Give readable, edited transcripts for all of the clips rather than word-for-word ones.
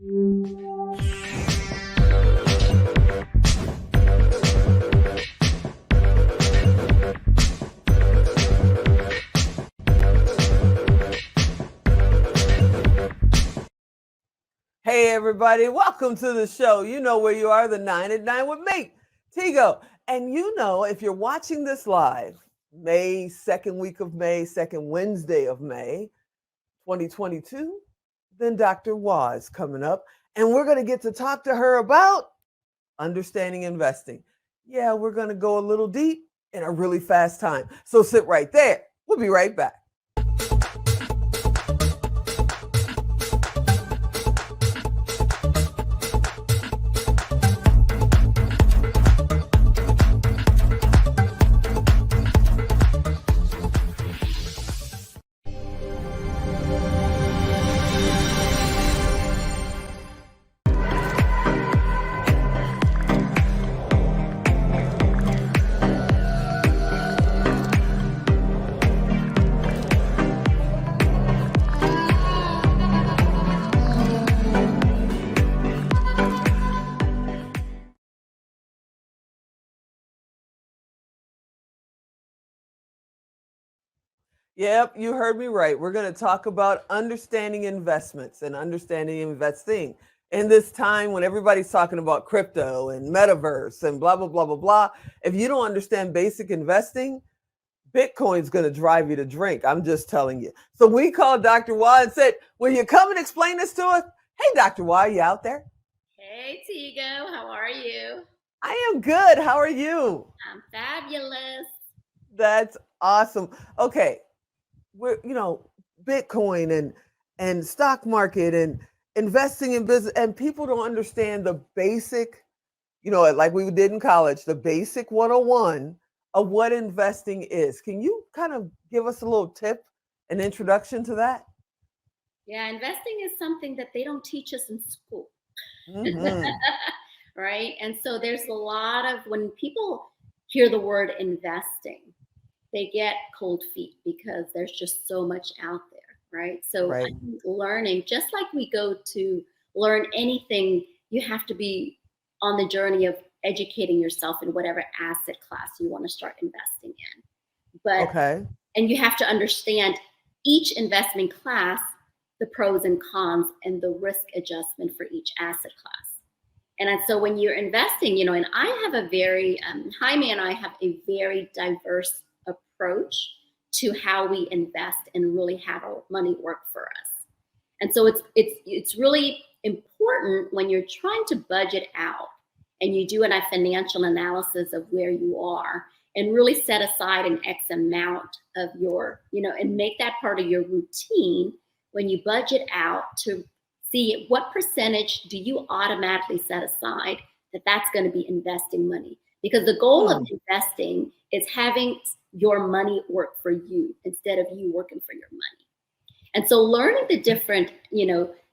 Hey, everybody, welcome to the show. You know where you are, the 9 at 9 with me, Tigo. And if you're watching this live, May, second week of May, second Wednesday of May, 2022, then Dr. Waz coming up. And we're going to get to talk to her about understanding investing. Yeah, we're going to go a little deep in a really fast time. So sit right there. We'll be right back. Yep, you heard me right. We're going to talk about understanding investments and understanding investing. In this time when everybody's talking about crypto and metaverse and blah, blah, blah, blah, blah, if you don't understand basic investing, Bitcoin's going to drive you to drink. I'm just telling you. So we called Dr. Y and said, will you come and explain this to us? Hey, Dr. Y, you out there? Hey, Tigo, how are you? I am good. How are you? I'm fabulous. That's awesome. Okay. Bitcoin and stock market and investing in business, and people don't understand the basic, like we did in college, the basic 101 of what investing is. Can you kind of give us a little tip, an introduction to that? Yeah, investing is something that they don't teach us in school. Mm-hmm. Right? And so there's a lot of, when people hear the word investing, they get cold feet because there's just so much out there, right? So I Right. think learning, just like we go to learn anything, you have to be on the journey of educating yourself in whatever asset class you want to start investing in. But Okay. and you have to understand each investment class, the pros and cons, and the risk adjustment for each asset class. And so when you're investing, and I have a very, Jaime and I have a very diverse approach to how we invest and really have our money work for us. And so it's really important when you're trying to budget out and you do a financial analysis of where you are and really set aside an X amount of your, and make that part of your routine when you budget out to see what percentage do you automatically set aside that's going to be investing money. Because the goal of investing is having your money work for you instead of you working for your money. And so learning the different,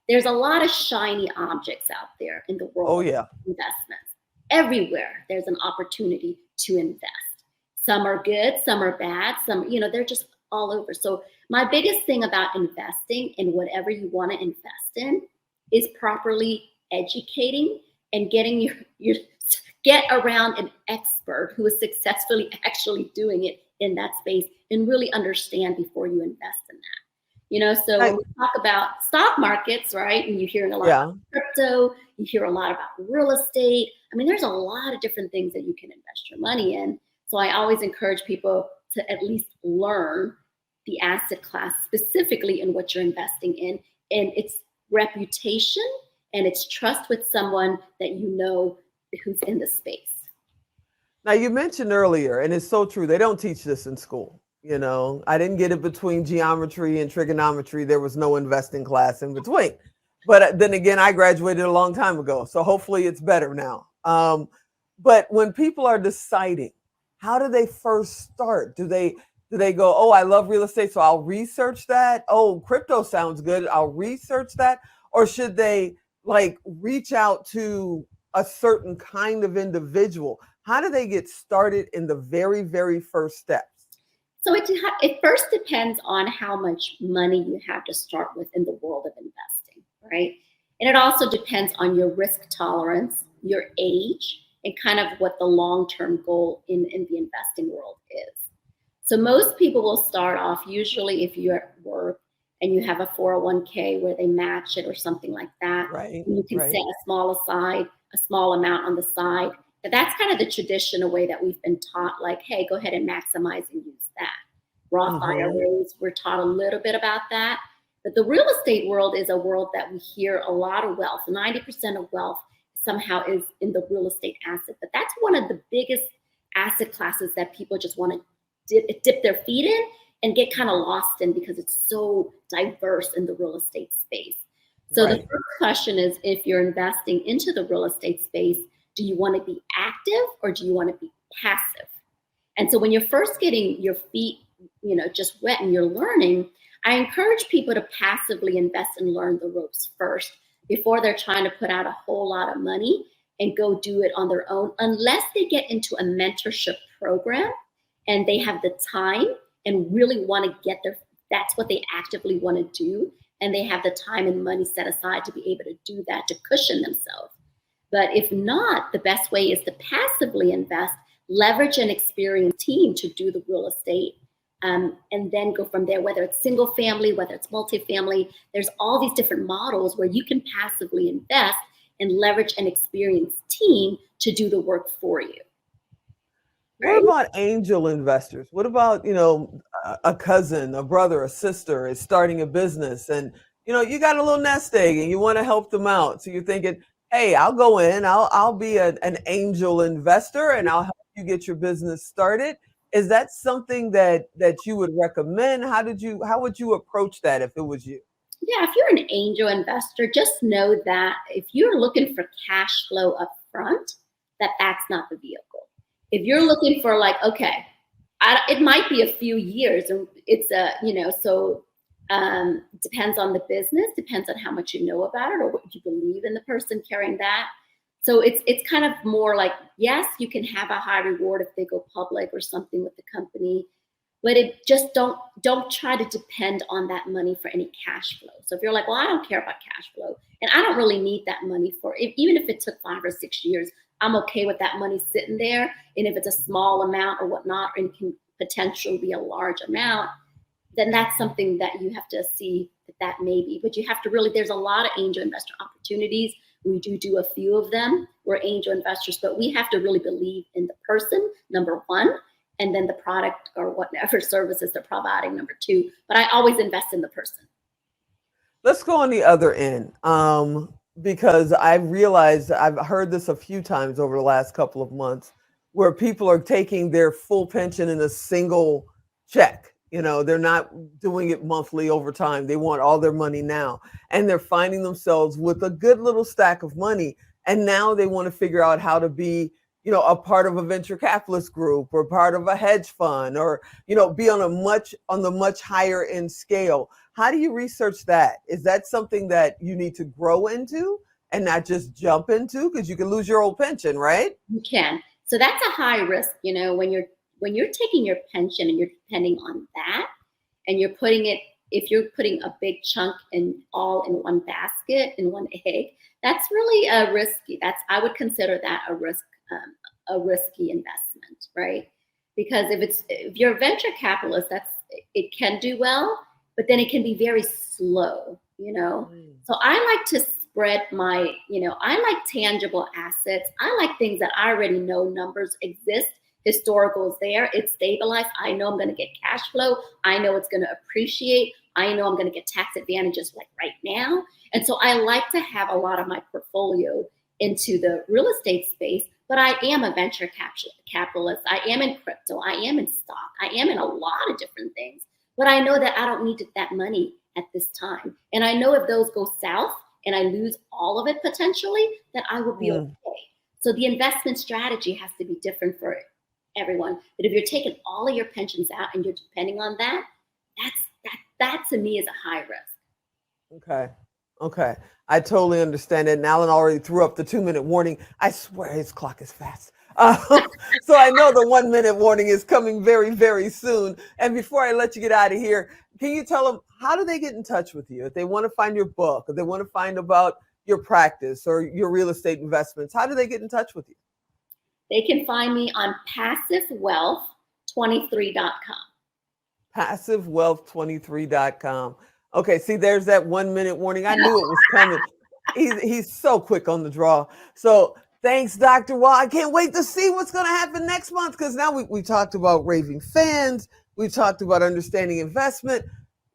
there's a lot of shiny objects out there in the world Oh, of yeah. investments. Everywhere there's an opportunity to invest. Some are good, some are bad, some, they're just all over. So my biggest thing about investing in whatever you want to invest in is properly educating and getting your get around an expert who is successfully actually doing it in that space and really understand before you invest in that. So when we talk about stock markets, right, and you're hearing a lot about crypto, you hear a lot about real estate. I mean, there's a lot of different things that you can invest your money in. So I always encourage people to at least learn the asset class specifically in what you're investing in and its reputation and its trust with someone that who's in the space. Now, you mentioned earlier, and it's so true, they don't teach this in school. I didn't get it between geometry and trigonometry. There was no investing class in between. But then again, I graduated a long time ago, so hopefully it's better now. But when people are deciding, how do they first start? Do they go, oh, I love real estate, so I'll research that? Oh, crypto sounds good, I'll research that? Or should they reach out to a certain kind of individual? How do they get started in the very, very first steps? So it first depends on how much money you have to start with in the world of investing, right? And it also depends on your risk tolerance, your age, and kind of what the long-term goal in the investing world is. So most people will start off, usually if you're at work and you have a 401k where they match it or something like that, Right, and you can set right. a small amount on the side. But that's kind of the traditional way that we've been taught, like, hey, go ahead and maximize and use that. Roth Hmm. IRAs, we're taught a little bit about that. But the real estate world is a world that we hear a lot of wealth. 90% of wealth somehow is in the real estate asset. But that's one of the biggest asset classes that people just want to dip their feet in and get kind of lost in because it's so diverse in the real estate space. So the Right. first question is, if you're investing into the real estate space, do you want to be active or do you want to be passive? And so when you're first getting your feet, just wet and you're learning, I encourage people to passively invest and learn the ropes first before they're trying to put out a whole lot of money and go do it on their own, unless they get into a mentorship program and they have the time and really want to get their, that's what they actively want to do, and they have the time and money set aside to be able to do that to cushion themselves. But if not, the best way is to passively invest, leverage an experienced team to do the real estate, and then go from there, whether it's single family, whether it's multifamily. There's all these different models where you can passively invest and leverage an experienced team to do the work for you, What right? about angel investors? What about, a cousin, a brother, a sister is starting a business and, you got a little nest egg and you want to help them out. So you're thinking, hey, I'll go in, I'll be an angel investor and I'll help you get your business started. Is that something that you would recommend? How would you approach that if it was you? Yeah, if you're an angel investor, just know that if you're looking for cash flow up front, that's not the vehicle. If you're looking for like, okay, it might be a few years, and it's a, so depends on the business, depends on how much you know about it or what you believe in the person carrying that. So it's kind of more like, yes, you can have a high reward if they go public or something with the company, but it just don't try to depend on that money for any cash flow. So if you're like, well, I don't care about cash flow and I don't really need that money for it, even if it took 5 or 6 years, I'm okay with that money sitting there. And if it's a small amount or whatnot, and can potentially be a large amount, then that's something that you have to see that may be. But you have to really, there's a lot of angel investor opportunities. We do a few of them. We're angel investors, but we have to really believe in the person, number one, and then the product or whatever services they're providing, number two. But I always invest in the person. Let's go on the other end. Because I've realized I've heard this a few times over the last couple of months where people are taking their full pension in a single check. They're not doing it monthly over time. They want all their money now. And they're finding themselves with a good little stack of money. And now they want to figure out how to be, a part of a venture capitalist group or part of a hedge fund or, be on the much higher end scale. How do you research that? Is that something that you need to grow into and not just jump into? Because you can lose your old pension, right? You can. So that's a high risk, when you're taking your pension and you're depending on that, and you're putting it, if you're putting a big chunk in all in one basket in one egg, that's really a risky. That's, I would consider that a risky investment, right? Because if you're a venture capitalist, it can do well, but then it can be very slow. Mm. So I like to spread I like tangible assets. I like things that I already know numbers exist. Historical is there, it's stabilized. I know I'm going to get cash flow. I know it's going to appreciate. I know I'm going to get tax advantages like right now. And so I like to have a lot of my portfolio into the real estate space, but I am a venture capitalist. I am in crypto. I am in stock. I am in a lot of different things. But I know that I don't need that money at this time. And I know if those go south and I lose all of it potentially, then I will be Mm. okay. So the investment strategy has to be different for everyone. But if you're taking all of your pensions out and you're depending on that, that to me is a high risk. Okay. Okay. I totally understand it. And Alan already threw up the 2 minute warning. I swear his clock is fast. So I know the 1 minute warning is coming very, very soon. And before I let you get out of here, can you tell them how do they get in touch with you if they want to find your book, if they want to find about your practice or your real estate investments, how do they get in touch with you? They can find me on passivewealth23.com. Passivewealth23.com. Okay, see, there's that 1 minute warning. I knew it was coming. He's so quick on the draw. So thanks, Dr. Wall. I can't wait to see what's going to happen next month, because now we talked about raving fans. We talked about understanding investment.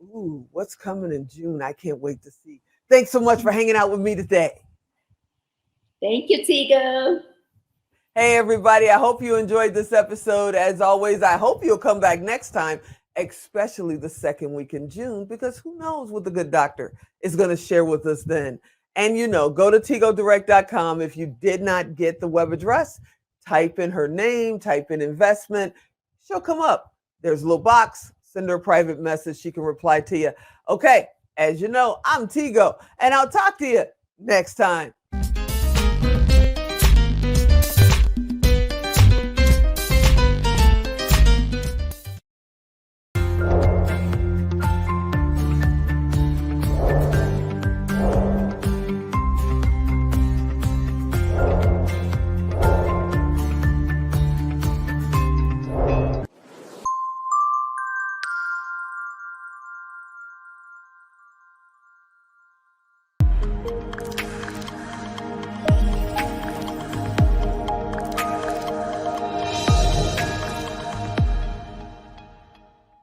Ooh, what's coming in June? I can't wait to see. Thanks so much for hanging out with me today. Thank you, Tigo. Hey, everybody. I hope you enjoyed this episode. As always, I hope you'll come back next time, especially the second week in June, because who knows what the good doctor is going to share with us then. And, go to tigodirect.com. If you did not get the web address, type in her name, type in investment. She'll come up. There's a little box. Send her a private message. She can reply to you. Okay, as you know, I'm Tigo, and I'll talk to you next time.